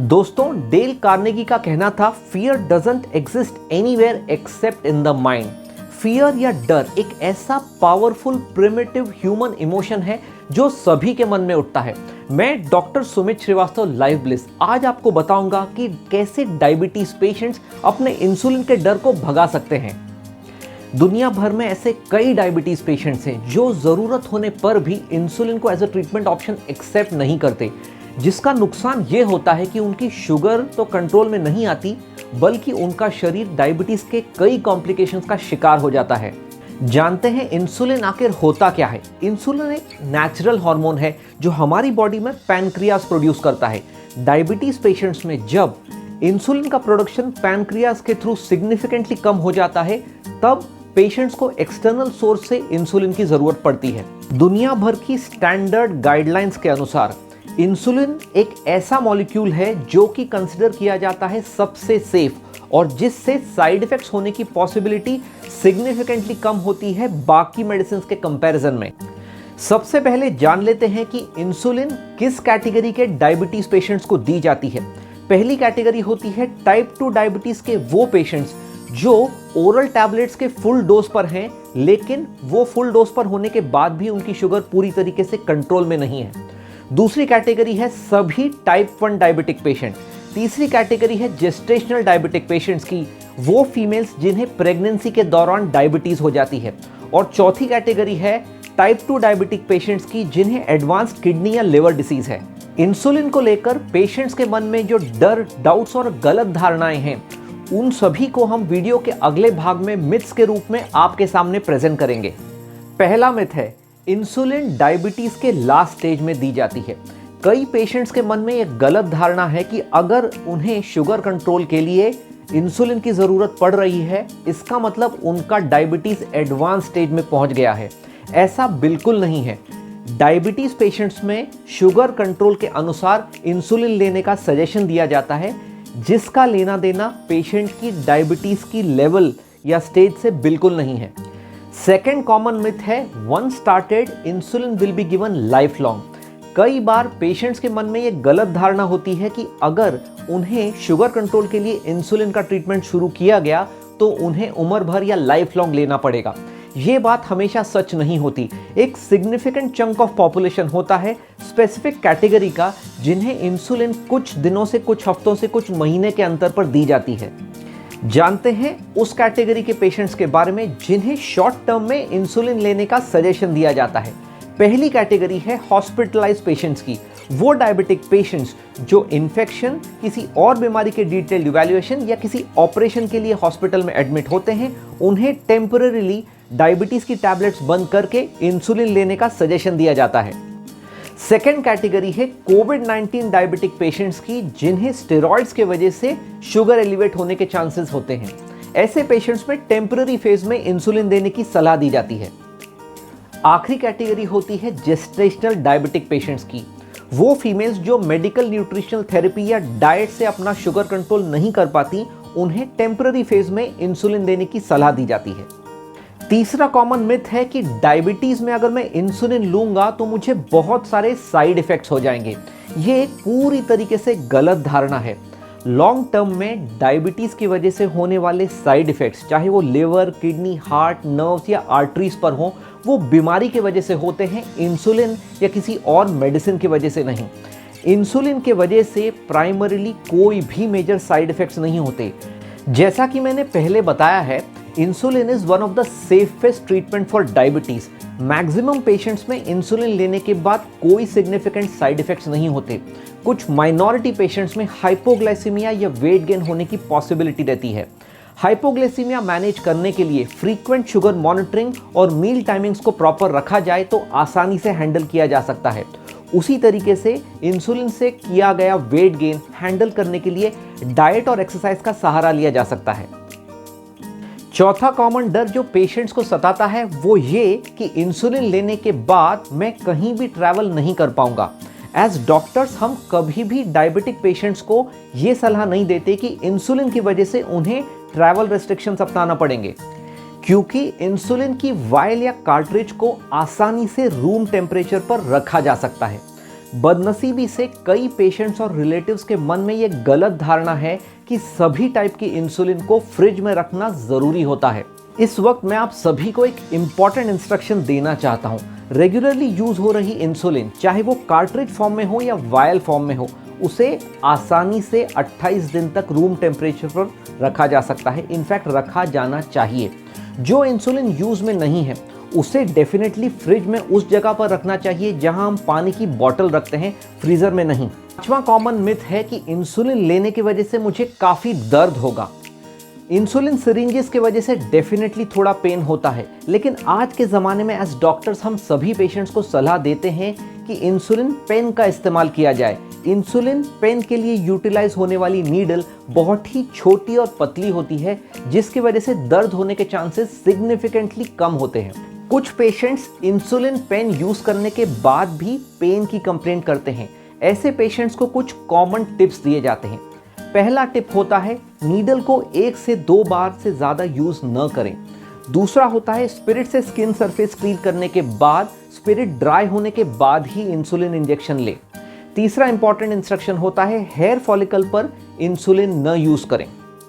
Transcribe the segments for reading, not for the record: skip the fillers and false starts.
दोस्तों, Dale Carnegie का कहना था, fear doesn't exist anywhere accept in the mind. Fear या डर एक ऐसा पावरफुल प्रिमिटिव ह्यूमन इमोशन है जो सभी के मन में उठता है। मैं doctor Sumit Shrivastava, Life Bliss, आज आपको बताऊंगा कि कैसे डायबिटीज पेशेंट्स अपने इंसुलिन के डर को भगा सकते हैं। दुनिया भर में ऐसे कई डायबिटीज पेशेंट्स हैं जो जरूरत होने पर भी इंसुलिन को as a treatment option accept नहीं करते, जिसका नुकसान ये होता है कि उनकी शुगर तो कंट्रोल में नहीं आती, बल्कि उनका शरीर डायबिटीज के कई कॉम्प्लिकेशंस का शिकार हो जाता है। जानते हैं इंसुलिन आखिर होता क्या है। इंसुलिन एक नेचुरल हार्मोन है जो हमारी बॉडी में पैनक्रियास प्रोड्यूस करता है। डायबिटीज पेशेंट्स में जब इंसुलिन का प्रोडक्शन पैनक्रियास के थ्रू सिग्निफिकेंटली कम हो जाता है, तब पेशेंट्स को एक्सटर्नल सोर्स से इंसुलिन की जरूरत पड़ती है। दुनिया भर की स्टैंडर्ड गाइडलाइंस के अनुसार इंसुलिन एक ऐसा मॉलिक्यूल है जो कि कंसिडर किया जाता है सबसे सेफ और जिससे साइड इफेक्ट्स होने की पॉसिबिलिटी सिग्निफिकेंटली कम होती है बाकी मेडिसिन के कंपैरिजन में। सबसे पहले जान लेते हैं कि इंसुलिन किस कैटेगरी के डायबिटीज पेशेंट्स को दी जाती है। पहली कैटेगरी होती है टाइप 2 डायबिटीज के वो पेशेंट्स जो ओरल टैबलेट्स के फुल डोज पर हैं, लेकिन वो फुल डोज पर होने के बाद भी उनकी शुगर पूरी तरीके से कंट्रोल में नहीं है। दूसरी कैटेगरी है सभी टाइप 1 डायबिटिक पेशेंट। तीसरी कैटेगरी है जेस्टेशनल डायबिटिक पेशेंट्स की, वो फीमेल्स जिन्हें प्रेगनेंसी के दौरान डायबिटीज हो जाती है। और चौथी कैटेगरी है टाइप 2 डायबिटिक पेशेंट्स की, जिन्हें एडवांस्ड किडनी या लिवर डिसीज है। इंसुलिन को लेकर पेशेंट्स के मन में जो डर, डाउट्स और गलत धारणाएं हैं, उन सभी को हम वीडियो के अगले भाग में मिथ्स के रूप में आपके सामने प्रेजेंट करेंगे। पहला मिथ है, इंसुलिन डायबिटीज के लास्ट स्टेज में दी जाती है। कई पेशेंट्स के मन में एक गलत धारणा है कि अगर उन्हें शुगर कंट्रोल के लिए इंसुलिन की जरूरत पड़ रही है, इसका मतलब उनका डायबिटीज एडवांस स्टेज में पहुंच गया है। ऐसा बिल्कुल नहीं है। डायबिटीज पेशेंट्स में शुगर कंट्रोल के अनुसार इंसुलिन लेने का सजेशन दिया जाता है, जिसका लेना देना पेशेंट की डायबिटीज की लेवल या स्टेज से बिल्कुल नहीं है। सेकेंड कॉमन मिथ है, one started insulin will be given life long. कई बार पेशेंट्स के मन में ये गलत धारणा होती है कि अगर उन्हें शुगर कंट्रोल के लिए इंसुलिन का ट्रीटमेंट शुरू किया गया तो उन्हें उम्र भर या लाइफ लॉन्ग लेना पड़ेगा। ये बात हमेशा सच नहीं होती। एक सिग्निफिकेंट चंक ऑफ पॉपुलेशन होता है स्पेसिफिक कैटेगरी का, जिन्हें इंसुलिन कुछ दिनों से, कुछ हफ्तों से, कुछ महीने के अंतर पर दी जाती है। जानते हैं उस कैटेगरी के पेशेंट्स के बारे में जिन्हें शॉर्ट टर्म में इंसुलिन लेने का सजेशन दिया जाता है। पहली कैटेगरी है हॉस्पिटलाइज पेशेंट्स की, वो डायबिटिक पेशेंट्स जो इन्फेक्शन, किसी और बीमारी के डिटेल्ड इवैल्यूएशन या किसी ऑपरेशन के लिए हॉस्पिटल में एडमिट होते हैं। उन्हें टेम्परेरीली डायबिटीज की टैबलेट्स बंद करके इंसुलिन लेने का सजेशन दिया जाता है। सेकेंड कैटेगरी है कोविड-19 डायबिटिक पेशेंट्स की, जिन्हें स्टेरॉइड्स के वजह से शुगर एलिवेट होने के चांसेस होते हैं। ऐसे पेशेंट्स में टेम्पररी फेज में इंसुलिन देने की सलाह दी जाती है। आखिरी कैटेगरी होती है जेस्टेशनल डायबिटिक पेशेंट्स की, वो फीमेल्स जो मेडिकल न्यूट्रिशनल थेरेपी या डाइट से अपना शुगर कंट्रोल नहीं कर पाती, उन्हें टेम्पररी फेज में इंसुलिन देने की सलाह दी जाती है। तीसरा कॉमन मिथ है कि डायबिटीज में अगर मैं इंसुलिन लूंगा तो मुझे बहुत सारे साइड इफेक्ट्स हो जाएंगे। ये पूरी तरीके से गलत धारणा है। लॉन्ग टर्म में डायबिटीज की वजह से होने वाले साइड इफेक्ट्स, चाहे वो लिवर, किडनी, हार्ट, नर्व्स या आर्टरीज पर हो, वो बीमारी की वजह से होते हैं, इंसुलिन या किसी और मेडिसिन की वजह से नहीं। इंसुलिन के वजह से प्राइमरीली कोई भी मेजर साइड इफेक्ट्स नहीं होते। जैसा कि मैंने पहले बताया है, insulin is one of the safest treatment for diabetes. Maximum patients में इंसुलिन लेने के बाद कोई सिग्निफिकेंट साइड इफेक्ट्स नहीं होते। कुछ माइनॉरिटी पेशेंट्स में हाइपोग्लाइसीमिया या वेट गेन होने की पॉसिबिलिटी रहती है। हाइपोग्लाइसीमिया मैनेज करने के लिए फ्रीक्वेंट शुगर मॉनिटरिंग और मील टाइमिंग्स को प्रॉपर रखा जाए तो आसानी से हैंडल किया जा सकता है। उसी तरीके से इंसुलिन से किया गया वेट गेन हैंडल करने के लिए डाइट और एक्सरसाइज का सहारा लिया जा सकता है। चौथा कॉमन डर जो पेशेंट्स को सताता है वो ये कि इंसुलिन लेने के बाद मैं कहीं भी ट्रैवल नहीं कर पाऊंगा। एज डॉक्टर्स हम कभी भी डायबिटिक पेशेंट्स को ये सलाह नहीं देते कि इंसुलिन की वजह से उन्हें ट्रैवल रेस्ट्रिक्शंस अपनाना पड़ेंगे, क्योंकि इंसुलिन की वायल या कार्ट्रिज को आसानी से रूम टेम्परेचर पर रखा जा सकता है। बदनसीबी से कई पेशेंट्स और रिलेटिव्स के मन में ये गलत धारणा है कि सभी टाइप की इंसुलिन को फ्रिज में रखना जरूरी होता है। इस वक्त मैं आप सभी को एक इम्पॉर्टेंट इंस्ट्रक्शन देना चाहता हूँ। रेगुलरली यूज हो रही इंसुलिन, चाहे वो कार्ट्रिज फॉर्म में हो या वायल फॉर्म में हो, उसे आसानी से 28 दिन तक रूम टेम्परेचर पर रखा जा सकता है। इनफैक्ट रखा जाना चाहिए। जो इंसुलिन यूज में नहीं है उसे डेफिनेटली फ्रिज में उस जगह पर रखना चाहिए जहां हम पानी की बोतल रखते हैं, फ्रीजर में नहीं। पांचवा कॉमन मिथ है कि इंसुलिन लेने की वजह से मुझे काफी दर्द होगा। इंसुलिन सिरिंजेस की वजह से डेफिनेटली थोड़ा पेन होता है, लेकिन आज के ज़माने में एज डॉक्टर्स हम सभी पेशेंट्स को सलाह देते हैं कि इंसुलिन पेन का इस्तेमाल किया जाए। इंसुलिन पेन के लिए यूटिलाइज होने वाली नीडल बहुत ही छोटी और पतली होती है, जिसकी वजह से दर्द होने के चांसेस सिग्निफिकेंटली कम होते हैं। कुछ पेशेंट्स इंसुलिन पेन यूज करने के बाद भी पेन की कंप्लेंट करते हैं। ऐसे पेशेंट्स को कुछ कॉमन टिप्स दिए जाते हैं। पहला टिप होता है नीडल को 1 से 2 बार से ज़्यादा यूज़ न करें। दूसरा होता है स्पिरिट से स्किन सरफेस क्लीन करने के बाद, स्पिरिट ड्राई होने के बाद ही इंसुलिन इंजेक्शन लें। तीसरा इंपॉर्टेंट इंस्ट्रक्शन होता है हेयर फॉलिकल पर इंसुलिन न यूज़ करें।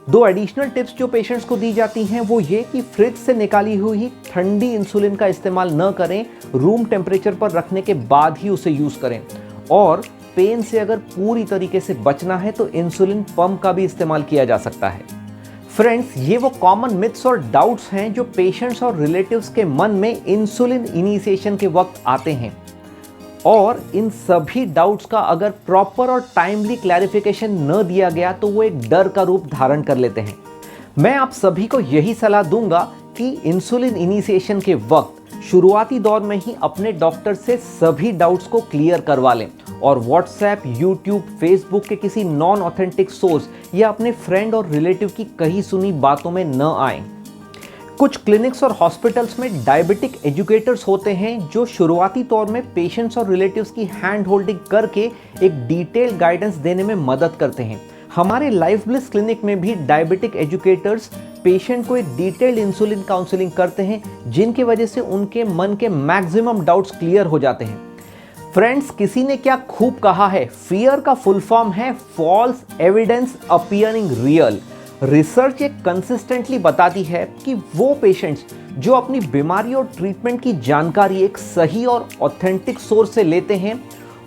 2 एडिशनल टिप्स जो पेशेंट्स को दी जाती हैं वो ये कि फ्रिज से निकाली हुई ठंडी इंसुलिन का इस्तेमाल न करें, रूम टेम्परेचर पर रखने के बाद ही उसे यूज़ करें। और पेन से अगर पूरी तरीके से बचना है तो इंसुलिन पंप का भी इस्तेमाल किया जा सकता है। फ्रेंड्स, ये वो कॉमन मिथ्स और डाउट्स हैं जो पेशेंट्स और रिलेटिव्स के मन में इंसुलिन इनिशिएशन के वक्त आते हैं, और इन सभी डाउट्स का अगर प्रॉपर और टाइमली क्लैरिफिकेशन न दिया गया तो वो एक डर का रूप धारण कर लेते हैं। मैं आप सभी को यही सलाह दूंगा कि इंसुलिन इनिशिएशन के वक्त शुरुआती दौर में ही अपने डॉक्टर से सभी डाउट्स को क्लियर करवा लें और व्हाट्सएप, यूट्यूब, फेसबुक के किसी नॉन ऑथेंटिक सोर्स या अपने फ्रेंड और रिलेटिव की कही सुनी बातों में न आएं। कुछ क्लिनिक्स और हॉस्पिटल्स में डायबिटिक एजुकेटर्स होते हैं जो शुरुआती तौर में पेशेंट्स और रिलेटिव्स की हैंड होल्डिंग करके एक डिटेल गाइडेंस देने में मदद करते हैं। हमारे लाइफ ब्लिस क्लिनिक में भी डायबिटिक एजुकेटर्स पेशेंट को एक डिटेल्ड इंसुलिन काउंसलिंग करते हैं, जिनकी वजह से उनके मन के मैक्सिमम डाउट्स क्लियर हो जाते हैं। फ्रेंड्स, किसी ने क्या खूब कहा है, फियर का फुल फॉर्म है false evidence appearing real. Research एक कंसिस्टेंटली बताती है कि वो पेशेंट्स जो अपनी बीमारी और ट्रीटमेंट की जानकारी एक सही और ऑथेंटिक सोर्स से लेते हैं,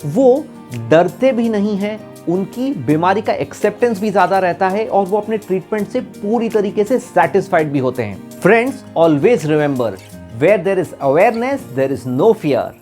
वो डरते भी नहीं हैं, उनकी बीमारी का एक्सेप्टेंस भी ज़्यादा रहता है और वो अपने ट्रीटमेंट से पूरी तरीके से सेटिस्फाइड भी होते हैं। Friends, always remember, where there is awareness there is no fear.